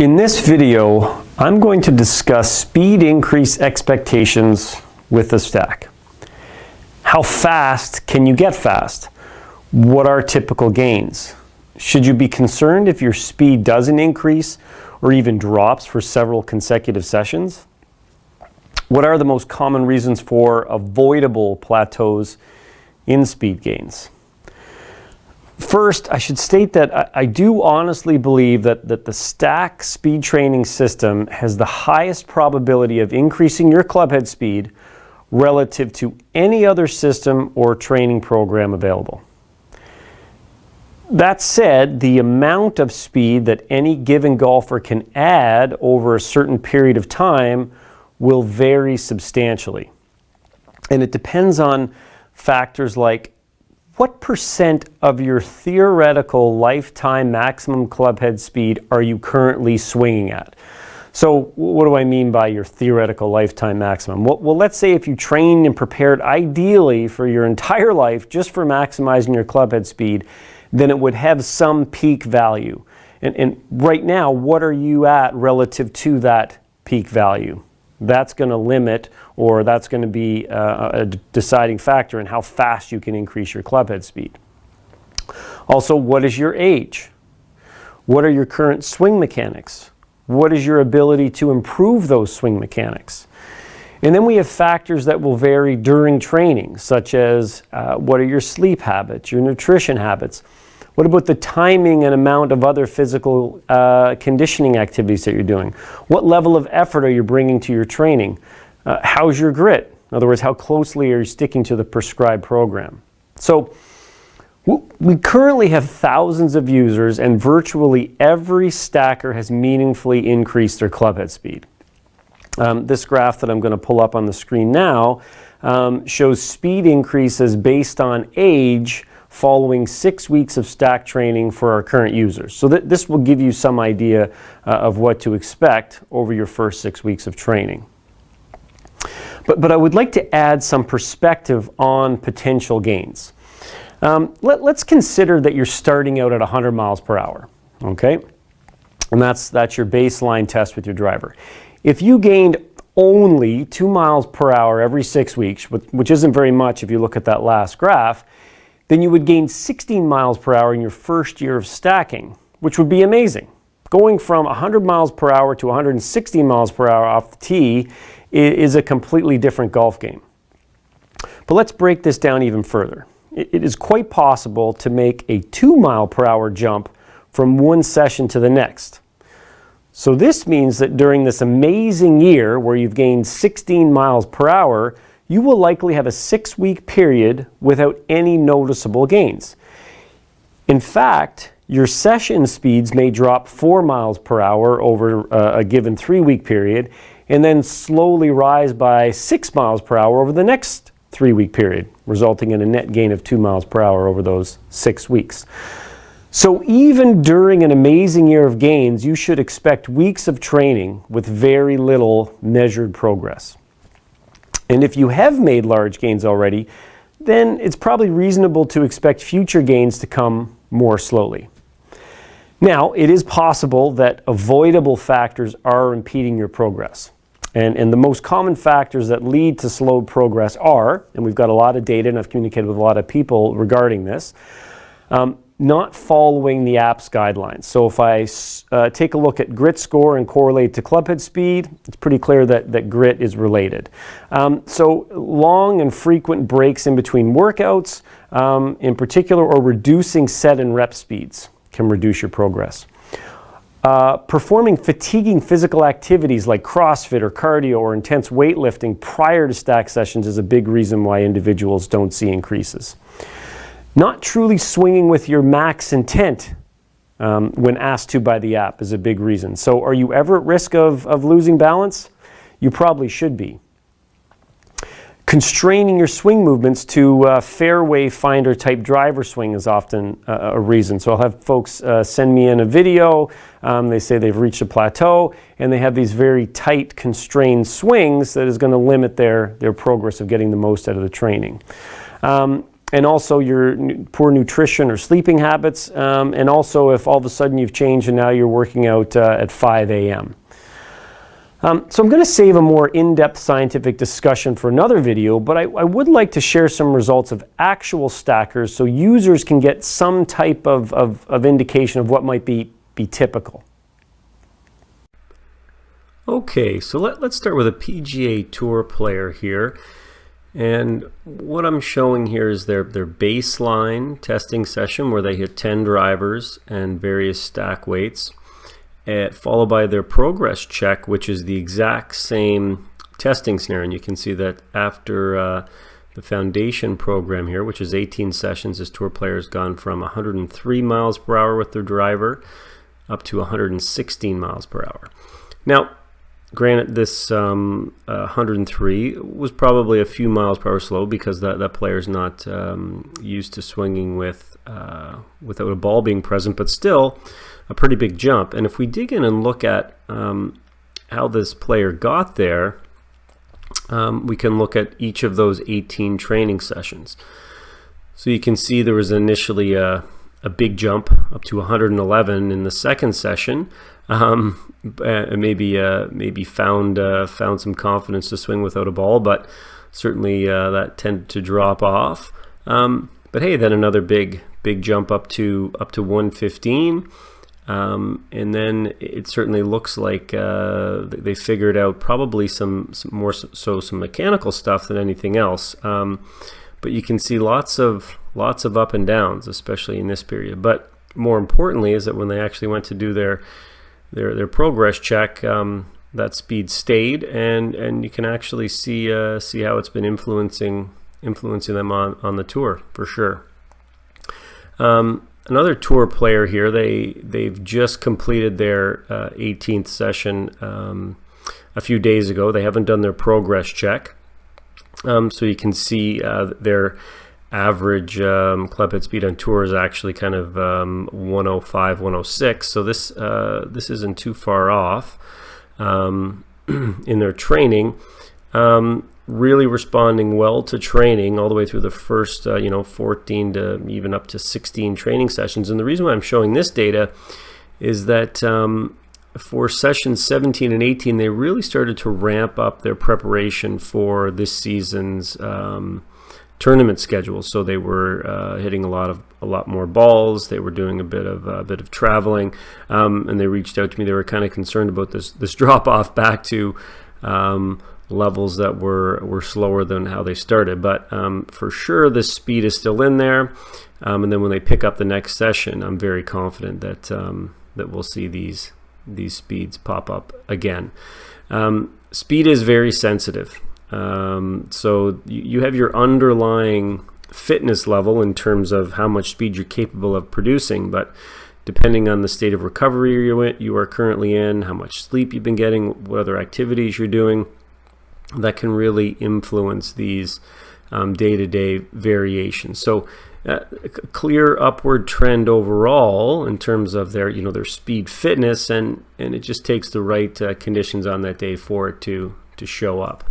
In this video, I'm going to discuss speed increase expectations with the stack. How fast can you get fast? What are typical gains? Should you be concerned if your speed doesn't increase or even drops for several consecutive sessions? What are the most common reasons for avoidable plateaus in speed gains? First, I should state that I do honestly believe that the stack speed training system has the highest probability of increasing your clubhead speed relative to any other system or training program available. That said, the amount of speed that any given golfer can add over a certain period of time will vary substantially. And it depends on factors like what percent of your theoretical lifetime maximum clubhead speed are you currently swinging at? So what do I mean by your theoretical lifetime maximum? Well, let's say if you trained and prepared ideally for your entire life just for maximizing your clubhead speed, then it would have some peak value. And right now, what are you at relative to that peak value? That's going to limit, or that's going to be a deciding factor in how fast you can increase your clubhead speed. Also, what is your age? What are your current swing mechanics? What is your ability to improve those swing mechanics? And then we have factors that will vary during training, such as what are your sleep habits, your nutrition habits? What about the timing and amount of other physical conditioning activities that you're doing? What level of effort are you bringing to your training? How's your grit? In other words, how closely are you sticking to the prescribed program? So we currently have thousands of users, and virtually every stacker has meaningfully increased their clubhead speed. This graph that I'm going to pull up on the screen now shows speed increases based on age following 6 weeks of stack training for our current users. So this will give you some idea of what to expect over your first 6 weeks of training. But I would like to add some perspective on potential gains. Let's consider that you're starting out at 100 miles per hour, okay? And that's your baseline test with your driver. If you gained only 2 miles per hour every 6 weeks, which isn't very much if you look at that last graph, then you would gain 16 miles per hour in your first year of stacking, which would be amazing. Going from 100 miles per hour to 160 miles per hour off the tee is a completely different golf game. But let's break this down even further. It is quite possible to make a 2 mile per hour jump from one session to the next. So this means that during this amazing year where you've gained 16 miles per hour, you will likely have a 6-week period without any noticeable gains. In fact, your session speeds may drop 4 miles per hour over a given 3-week period, and then slowly rise by 6 miles per hour over the next 3-week period, resulting in a net gain of 2 miles per hour over those 6 weeks. So even during an amazing year of gains, you should expect weeks of training with very little measured progress. And if you have made large gains already, then it's probably reasonable to expect future gains to come more slowly. Now, it is possible that avoidable factors are impeding your progress. And the most common factors that lead to slowed progress are, and we've got a lot of data and I've communicated with a lot of people regarding this, not following the app's guidelines. So if I take a look at grit score and correlate to clubhead speed, it's pretty clear that grit is related. So long and frequent breaks in between workouts, in particular, or reducing set and rep speeds can reduce your progress. Performing fatiguing physical activities like CrossFit or cardio or intense weightlifting prior to stack sessions is a big reason why individuals don't see increases. Not truly swinging with your max intent when asked to by the app is a big reason. So are you ever at risk of losing balance? You probably should be. Constraining your swing movements to fairway finder type driver swing is often a reason. So I'll have folks send me in a video. They say they've reached a plateau and they have these very tight constrained swings that is going to limit their progress of getting the most out of the training. and also your poor nutrition or sleeping habits, and also if all of a sudden you've changed and now you're working out at 5 a.m. So I'm going to save a more in-depth scientific discussion for another video, but I would like to share some results of actual stackers so users can get some type of indication of what might be typical. Okay, so let's start with a PGA Tour player here. And what I'm showing here is their baseline testing session where they hit 10 drivers and various stack weights, followed by their progress check, which is the exact same testing scenario. And you can see that after the foundation program here, which is 18 sessions, this tour player has gone from 103 miles per hour with their driver up to 116 miles per hour. Now, granted, this 103 was probably a few miles per hour slow because that player's not used to swinging without a ball being present, but still a pretty big jump. And if we dig in and look at how this player got there, we can look at each of those 18 training sessions. So you can see there was initially a big jump up to 111 in the second session. Maybe found some confidence to swing without a ball, but certainly that tended to drop off. But hey, then another big jump up to 115. And then it certainly looks like they figured out probably some more so some mechanical stuff than anything else. But you can see lots of up and downs, especially in this period. But more importantly is that when they actually went to do their progress check, that speed stayed, and you can actually see how it's been influencing them on the tour for sure. Another tour player here, they've just completed their 18th session a few days ago. They haven't done their progress check, so you can see their average club head speed on tour is actually kind of 105, 106. So this isn't too far off in their training. Really responding well to training all the way through the first 14 to even up to 16 training sessions. And the reason why I'm showing this data is that for sessions 17 and 18, they really started to ramp up their preparation for this season's tournament schedule. So they were hitting a lot more balls. They were doing a bit of traveling, and they reached out to me. They were kind of concerned about this drop off back to levels that were slower than how they started. But for sure, the speed is still in there. And then when they pick up the next session, I'm very confident that we'll see these speeds pop up again. Speed is very sensitive. So you have your underlying fitness level in terms of how much speed you're capable of producing, but depending on the state of recovery you are currently in, how much sleep you've been getting, what other activities you're doing, that can really influence these day-to-day variations. So a clear upward trend overall in terms of their speed fitness, and it just takes the right conditions on that day for it to show up.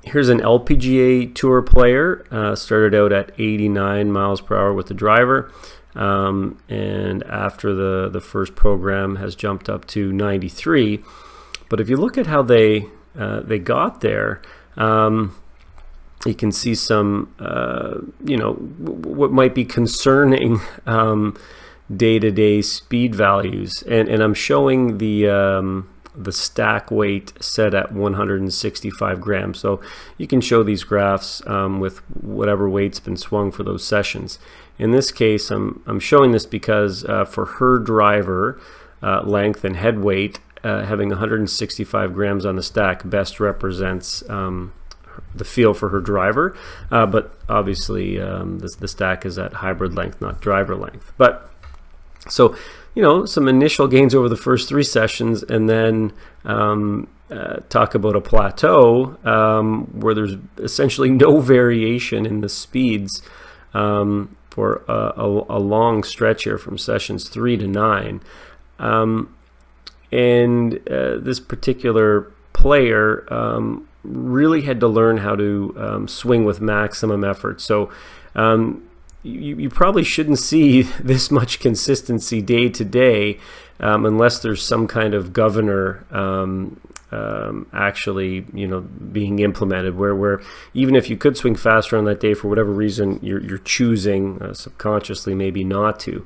Here's an LPGA Tour player, started out at 89 miles per hour with the driver, and after the first program has jumped up to 93. But if you look at how they got there, you can see some what might be concerning day-to-day speed values, and I'm showing the stack weight set at 165 grams. So you can show these graphs with whatever weight's been swung for those sessions. In this case, I'm showing this because for her driver length and head weight, having 165 grams on the stack best represents the feel for her driver, but obviously the stack is at hybrid length, not driver length. But so some initial gains over the first 3 sessions, and then talk about a plateau where there's essentially no variation in the speeds for a long stretch here from sessions 3 to 9. And this particular player really had to learn how to swing with maximum effort. So you probably shouldn't see this much consistency day to day unless there's some kind of governor actually being implemented where even if you could swing faster on that day for whatever reason, you're choosing subconsciously maybe not to.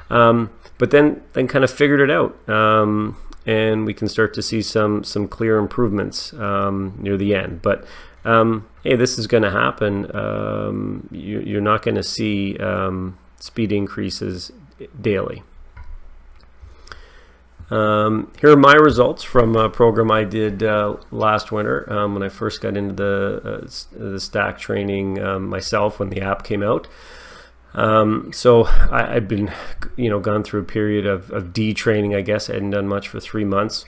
But then kind of figured it out, and we can start to see some clear improvements near the end. But hey, this is going to happen. You're not going to see speed increases daily. Here are my results from a program I did last winter when I first got into the stack training myself when the app came out. So I'd been, gone through a period of de-training, I guess. I hadn't done much for 3 months.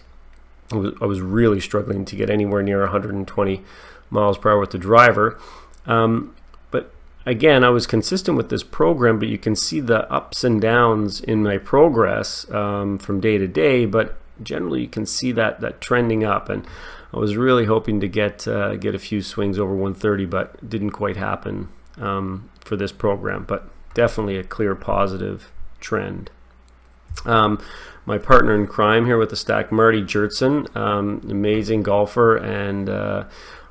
I was really struggling to get anywhere near 120 miles per hour with the driver. But again, I was consistent with this program, but you can see the ups and downs in my progress from day to day, but generally you can see that trending up. And I was really hoping to get a few swings over 130, but it didn't quite happen for this program, but definitely a clear positive trend. My partner in crime here with the stack, Marty Jertson, amazing golfer, and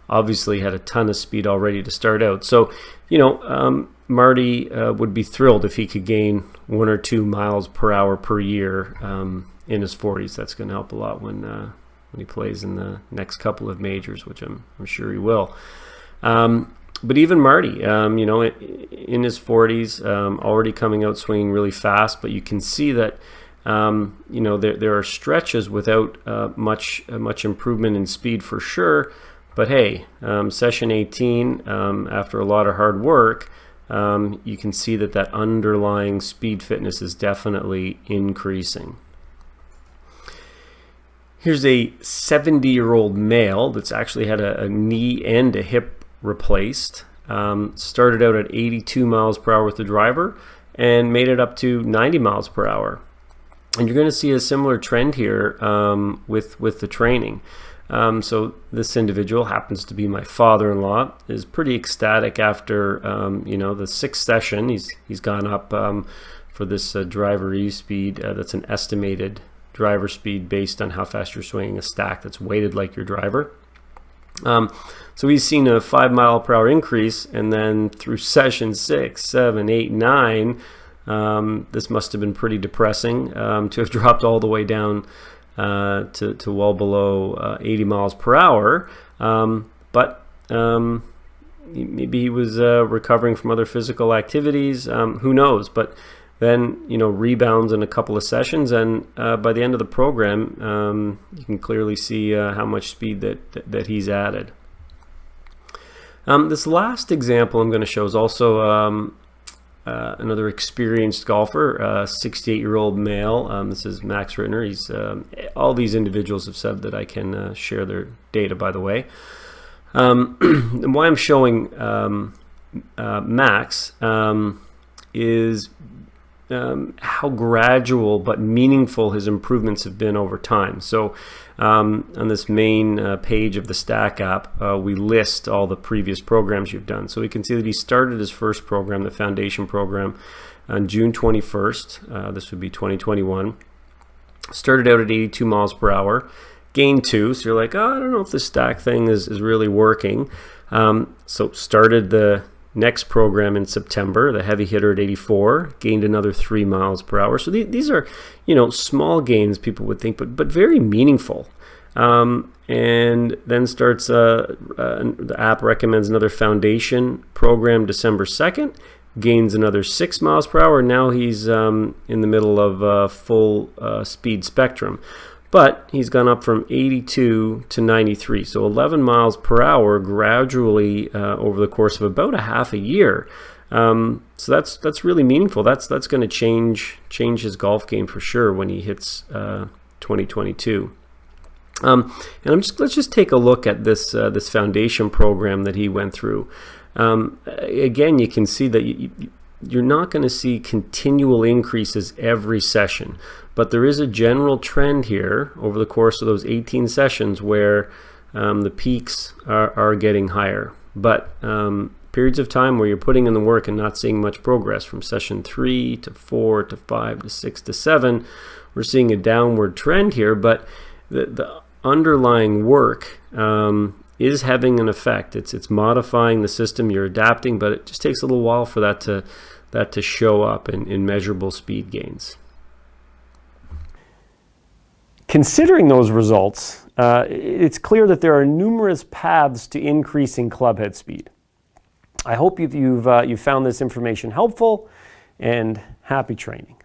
obviously had a ton of speed already to start out. So, Marty would be thrilled if he could gain 1 or 2 miles per hour per year in his 40s. That's going to help a lot when he plays in the next couple of majors, which I'm sure he will. But even Marty, in his 40s, already coming out swinging really fast, but you can see that there are stretches without much improvement in speed for sure. But hey, session 18, after a lot of hard work, you can see that underlying speed fitness is definitely increasing. Here's a 70-year-old male that's actually had a knee and a hip replaced. Started out at 82 miles per hour with the driver and made it up to 90 miles per hour. And you're going to see a similar trend here with the training. So this individual happens to be my father-in-law, is pretty ecstatic after the 6th session. He's gone up for this driver e-speed. That's an estimated driver speed based on how fast you're swinging a stack that's weighted like your driver. So he's seen a 5 mile per hour increase, and then through session 6, 7, 8, 9, this must have been pretty depressing to have dropped all the way down to well below 80 miles per hour. But maybe he was recovering from other physical activities. Who knows? But then rebounds in a couple of sessions, and by the end of the program, you can clearly see how much speed that he's added. This last example I'm going to show is also another experienced golfer, 68-year-old male. This is Max Rittner. He's all these individuals have said that I can share their data, by the way. And why I'm showing Max is how gradual but meaningful his improvements have been over time. So on this main page of the Stack app, we list all the previous programs you've done. So we can see that he started his first program, the Foundation program, on June 21st. This would be 2021. Started out at 82 miles per hour, gained 2. So you're like, I don't know if this Stack thing is really working. So started the next program in September, the heavy hitter at 84, gained another 3 miles per hour. So these are, small gains, people would think, but very meaningful. And then starts, the app recommends another Foundation program December 2nd, gains another 6 miles per hour. Now he's in the middle of full speed spectrum. But he's gone up from 82 to 93, so 11 miles per hour gradually over the course of about a half a year. So that's really meaningful. That's going to change his golf game for sure when he hits 2022. And let's just take a look at this Foundation program that he went through. Again, you can see that you're not going to see continual increases every session, but there is a general trend here over the course of those 18 sessions where the peaks are getting higher. But periods of time where you're putting in the work and not seeing much progress, from session 3 to 4 to 5 to 6 to 7, we're seeing a downward trend here, but the underlying work is having an effect. It's modifying the system, you're adapting, but it just takes a little while for that to show up in measurable speed gains. Considering those results, it's clear that there are numerous paths to increasing clubhead speed. I hope you've found this information helpful, and happy training.